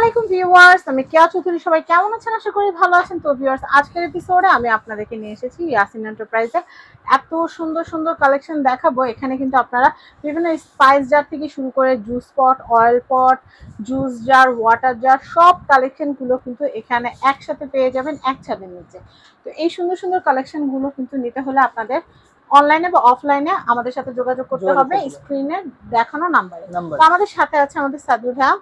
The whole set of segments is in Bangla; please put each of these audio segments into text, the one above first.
আলাইকুম ভিউয়ার্স, আমি কেয়া চৌধুরী। সবাই কেমন আছেন? আশা করি ভালো আছেন। তো ভিউয়ার্স, আজকের এপিসোডে আমি আপনাদেরকে নিয়ে এসেছি ইয়াসিন এন্টারপ্রাইজে। এত সুন্দর সুন্দর কালেকশন দেখাবো। এখানে কিন্তু আপনারা বিভিন্ন স্পাইস জার থেকে শুরু করে juice pot, oil pot, juice jar, water jar, সব কালেকশনগুলো কিন্তু এখানে একসাথে পেয়ে যাবেন এক ছাদের নিচে। তো এই সুন্দর সুন্দর কালেকশনগুলো কিন্তু নিতে হলে আপনাদের অনলাইনে বা অফলাইনে আমাদের সাথে যোগাযোগ করতে হবে স্ক্রিনে দেখানো নাম্বারে। তো আমাদের সাথে আছে আমাদের সাদুর ভাই।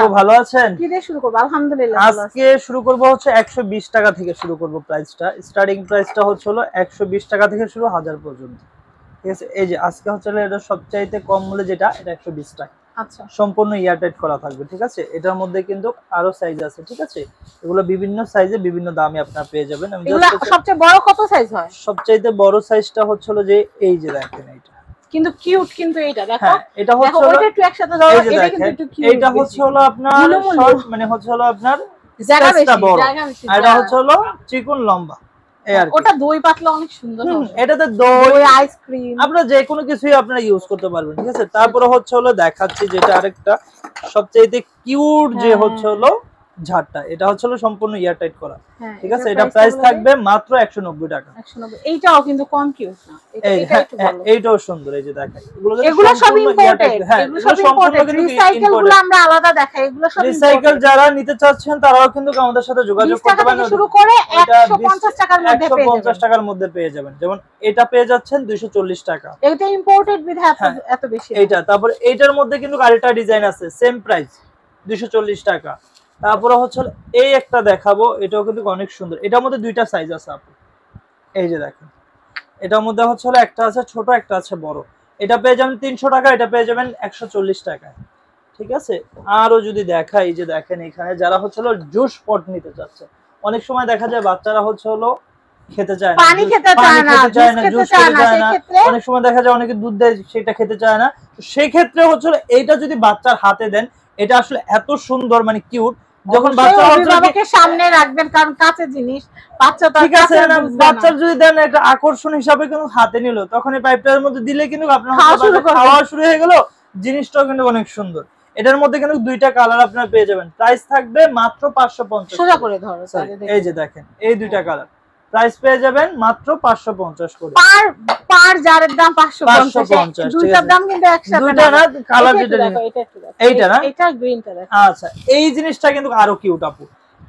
তো ভালো আছেন? কি দিয়ে শুরু করব? আলহামদুলিল্লাহ। আজকে শুরু করব হচ্ছে 120 টাকা থেকে শুরু করব। প্রাইসটা স্টার্টিং প্রাইসটা হচ্ছে হলো 120 টাকা থেকে শুরু 1000 পর্যন্ত। ঠিক আছে, এই যে আজকে হচ্ছে এটা সবচাইতে কম মূল্যে যেটা, এটা 120 টাকা। আচ্ছা, সম্পূর্ণ এয়ারটাইট করা থাকবে। ঠিক আছে, এটার মধ্যে কিন্তু আরো সাইজ আছে। ঠিক আছে, এগুলো বিভিন্ন সাইজে বিভিন্ন দামে আপনারা পেয়ে যাবেন। আমি এগুলো সবচেয়ে বড় কত সাইজ হয়? সবচাইতে বড় সাইজটা হচ্ছে হলো যে এই যে দেখেন, এইটা কিন্তু কিউট। কিন্তু এইটা দেখো, হ্যাঁ এটা হচ্ছে হলো ওইটা একটু একসাথে দাও। এটা কিন্তু একটু কিউট। এটা হচ্ছে হলো আপনার শর্ট, মানে হচ্ছে হলো আপনার জায়গা স্পেসটা বেশি, বড়, জায়গা বেশি। আর এটা হচ্ছে হলো চিকন লম্বা। এই আর কি। ওটা দই পাতলা অনেক সুন্দর হবে। এটাতে দই, আইসক্রিম, আপনারা যে কোনো কিছুই আপনারা ইউজ করতে পারবেন। ঠিক আছে, তারপরে হচ্ছে হলো দেখাচ্ছি যেটা আরেকটা সবচেয়ে কিউট যে হচ্ছে হলো ঝাড়টা। এটা হচ্ছে হলো সম্পূর্ণ এয়ারটাইট করা। ঠিক আছে, এটা প্রাইস থাকবে মাত্র 190 টাকা। 190। এইটাও কিন্তু কম কিউট না, এটা একটু ভালো। এইটাও সুন্দর। এই যে দেখেন, এগুলো সব ইম্পোর্টেড। হ্যাঁ, এগুলো সব ইম্পোর্টেড। রিসাইকেলগুলো আমরা আলাদা দেখাই। এগুলো সব রিসাইকেল যারা নিতে চাচ্ছেন তারাও কিন্তু আমাদের সাথে যোগাযোগ করতে পারেন। শুরু করে 150 টাকার মধ্যে পেয়ে যাবেন। 150 টাকার মধ্যে পেয়ে যাবেন। যেমন এটা পেয়ে যাচ্ছেন 240 টাকা। এটা ইম্পোর্টেড বিধায় এত বেশি। এইটা, তারপর এইটার মধ্যে কিন্তু আরেকটা ডিজাইন আছে, সেম প্রাইস 240 টাকা। তারপরে হচ্ছে এই একটা দেখাবো, এটাও কিন্তু অনেক সুন্দর। এটার মধ্যে দুইটা সাইজ আছে আপু, এই যে দেখেন। এটার মধ্যে হচ্ছে একটা আছে ছোট, একটা আছে বড়। এটা পেয়ে যাবেন 300 টাকা, এটা পেয়ে যাবেন 140 টাকায়। ঠিক আছে, আরো যদি দেখাই, যে দেখেন এখানে যারা হচ্ছে জুস পট নিতে চাচ্ছে, অনেক সময় দেখা যায় বাচ্চারা হচ্ছে খেতে চায় না, পানি খেতে চায় না, জুস খেতে চায় না। অনেক সময় দেখা যায় অনেকে দুধ দেয়, সেটা খেতে চায় না। তো সেই ক্ষেত্রে হচ্ছে এইটা যদি বাচ্চার হাতে দেন, এটা আসলে এত সুন্দর, মানে কিউট। যখন বাচ্চা অভিভাবকের সামনে রাখবেন, কারণ কাছে জিনিস বাচ্চা তো ঠিক আছে না, বাচ্চার যদি দেন একটা আকর্ষণ হিসাবে কিন্তু হাতে নিল, তখন এই পাইপটার মধ্যে দিলে কিন্তু আপনার খাওয়া শুরু হয়ে গেল। জিনিসটাও কিন্তু অনেক সুন্দর। এটার মধ্যে কিন্তু দুইটা কালার আপনারা পেয়ে যাবেন। প্রাইস থাকবে মাত্র 550। সোজা করে ধরো, এই যে দেখেন, এই দুইটা কালার প্রাইস পেয়ে যাবেন মাত্র 550 করে। পার জারের দাম 550। দুইটার দাম কিন্তু একসাথে দুইটা না, কালার যেটা এইটা না, এটা গ্রিনটা দেখো। আচ্ছা, এই জিনিসটা কিন্তু আরো কিউট আপু।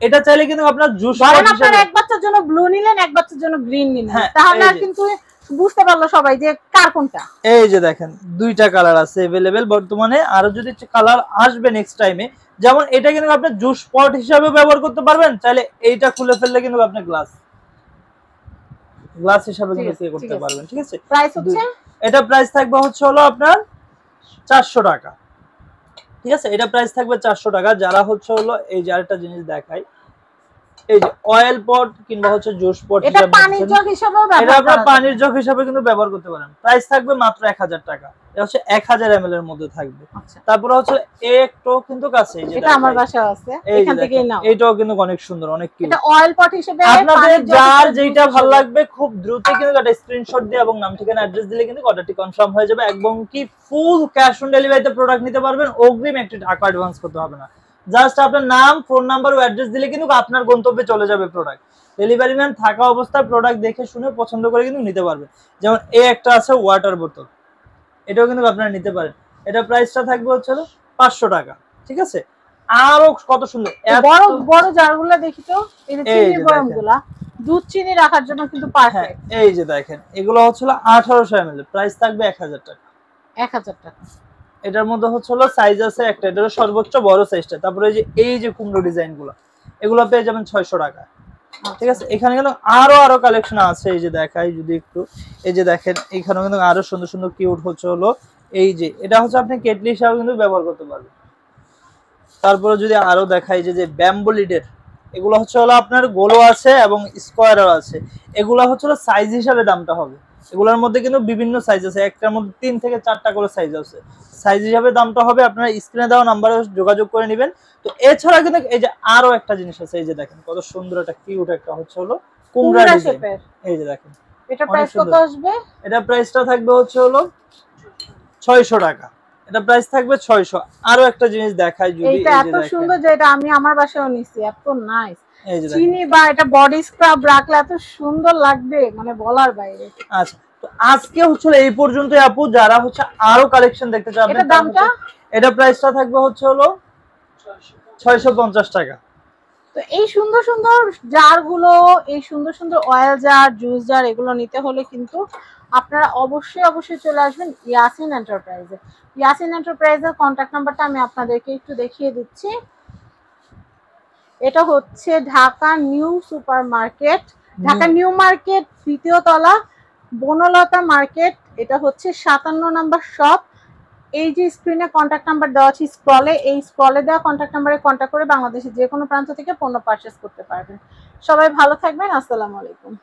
এটা চাইলে কিন্তু আপনার জুস ধরেন আপনারা এক বাচ্চার জন্য ব্লু নিলেন, এক বাচ্চার জন্য গ্রিন নিলেন, তাহলে কিন্তু বুঝতে পারলো সবাই যে কার কোনটা। এই যে দেখেন, দুইটা কালার আছে अवेलेबल বর্তমানে। আরো যদি কালার আসবে নেক্সট টাইমে, যেমন এটা কিন্তু আপনি জুস পট হিসাবে ব্যবহার করতে পারবেন। চাইলে এইটা খুলে ফেললে কিন্তু আপনি গ্লাস হিসাবে কিন্তু ইউজ করতে পারবেন। ঠিক আছে, প্রাইস হচ্ছে, এটা প্রাইস থাকবে হচ্ছে হলো আপনার 400 টাকা। ঠিক আছে, এটা প্রাইস থাকবে 400 টাকা। যারা হচ্ছে হলো এই যে আরেকটা জিনিস দেখাই, এই যে অয়েল পট কিংবা হচ্ছে জুস পট, এটা পানির জগ হিসেবেও ব্যবহার, এটা আপনারা পানির জগ হিসেবে কিন্তু ব্যবহার করতে পারেন। প্রাইস থাকবে মাত্র 1000 টাকা। এটা হচ্ছে 1000 ml এর মধ্যে থাকবে। তারপর হচ্ছে একটু কিন্তু কাছে, এই যে এটা আমার বাসায় আছে, এখান থেকেই নাও। এটাও কিন্তু অনেক সুন্দর, অনেক কিউট। এটা অয়েল পট হিসেবে আপনাদের যার যেটা ভালো লাগবে খুব দ্রুত কিন্তু একটা স্ক্রিনশট দিয়ে এবং নাম ঠিকানা অ্যাড্রেস দিলে কিন্তু অর্ডারটি কনফার্ম হয়ে যাবে। এবং কি ফুল ক্যাশ অন ডেলিভারিতে প্রোডাক্ট নিতে পারবেন। অগ্রিম একটি টাকা অ্যাডভান্স করতে হবে না। জাস্ট আপনার নাম, ফোন নাম্বার ও অ্যাড্রেস দিলে কিন্তু আপনার গন্তব্যে চলে যাবে প্রোডাক্ট। ডেলিভারি ম্যান থাকা অবস্থায় প্রোডাক্ট দেখে শুনে পছন্দ করে কিন্তু নিতে পারবে। যেমন এই একটা আছে ওয়াটার বোতল, এটাও কিন্তু আপনারা নিতে পারেন। এটা প্রাইসটা থাকবে হচ্ছে 500 টাকা। ঠিক আছে, আরো কত সুন্দর বড় বড় জারগুলো দেখি তো, এই যে চিনি বয়ামগুলা, দুধ চিনি রাখার জন্য কিন্তু পারফেক্ট। এই যে দেখেন, এগুলো হচ্ছে 1800 ml, প্রাইস থাকবে 1000 টাকা। 1000 টাকা। এটার মধ্যে হচ্ছে সাইজ আছে একটা, এটা সর্বোচ্চ বড় সাইজটা। তারপরে এই যে কুমড়ো ডিজাইনগুলো, এগুলো পেয়ে যাবেন 600 টাকা। ঠিক আছে, এখানে কিন্তু আরো কালেকশন আছে। এই যে দেখাই যদি একটু, এই যে দেখেন এখানেও কিন্তু আরো সুন্দর সুন্দর কিউট হচ্ছে এই যে এটা হচ্ছে আপনি কেটলি হিসাবে কিন্তু ব্যবহার করতে পারবেন। তারপরে যদি আরো দেখাই, যে ব্যাম্বু লিডের, এগুলো হচ্ছে আপনার গোলও আছে এবং স্কোয়ারও আছে। এগুলো হচ্ছে সাইজ হিসাবে দামটা হবে। এগুলোর মধ্যে কিন্তু বিভিন্ন সাইজ আছে, একটার মধ্যে 3 থেকে 4টা করে সাইজ আছে। সাইজ হিসাবে দামটা হবে, আপনারা স্ক্রিনে দেওয়া নাম্বারে যোগাযোগ করে নেবেন। তো এছাড়া কিন্তু এই যে আরো একটা জিনিস আছে, এই যে দেখেন কত সুন্দর একটা কিউট একটা হচ্ছে কুমড়া ডিজাইন। এই যে দেখেন, এটা প্রাইস কত আসবে? এটা প্রাইসটা থাকবে হচ্ছে 600 টাকা। এটা প্রাইস থাকবে 600। আরো একটা জিনিস দেখাই যদি, এইটা এত সুন্দর যে এটা আমি আমার বাসায়ও নিছি, এত নাইস। এই যে চিনি বা এটা বডি স্ক্রাব রাখলে এত সুন্দর লাগবে মানে বলার বাইরে। আচ্ছা, তো আজকে হচ্ছে এই পর্যন্তই আপু। যারা হচ্ছে আরো কালেকশন দেখতে চান, এটা দামটা, এটা প্রাইসটা থাকবে হচ্ছে 650 টাকা। তো এই সুন্দর সুন্দর জারগুলো, এই সুন্দর সুন্দর অয়েল জার, জুস জার, এগুলো নিতে হলে কিন্তু আপনারা অবশ্যই অবশ্যই চলে আসবেন ইয়াসিন এন্টারপ্রাইজে। ইয়াসিন এন্টারপ্রাইজের কন্ট্যাক্ট নাম্বারটা আমি আপনাদেরকে একটু দেখিয়ে দিচ্ছি। এটা হচ্ছে Dhaka New Super Market, Dhaka New Market 3য় তলা, বনলতা মার্কেট। এটা হচ্ছে 57 নাম্বার শপ। এই যে স্ক্রিনে কন্ট্যাক্ট নাম্বার দেওয়া আছে স্ক্রলে, এই স্ক্রলে দেওয়া কন্ট্যাক্ট নাম্বারে কন্ট্যাক্ট করে বাংলাদেশের যে কোনো প্রান্ত থেকে পণ্য পারচেস করতে পারবেন। সবাই ভালো থাকবেন, আসসালামু আলাইকুম।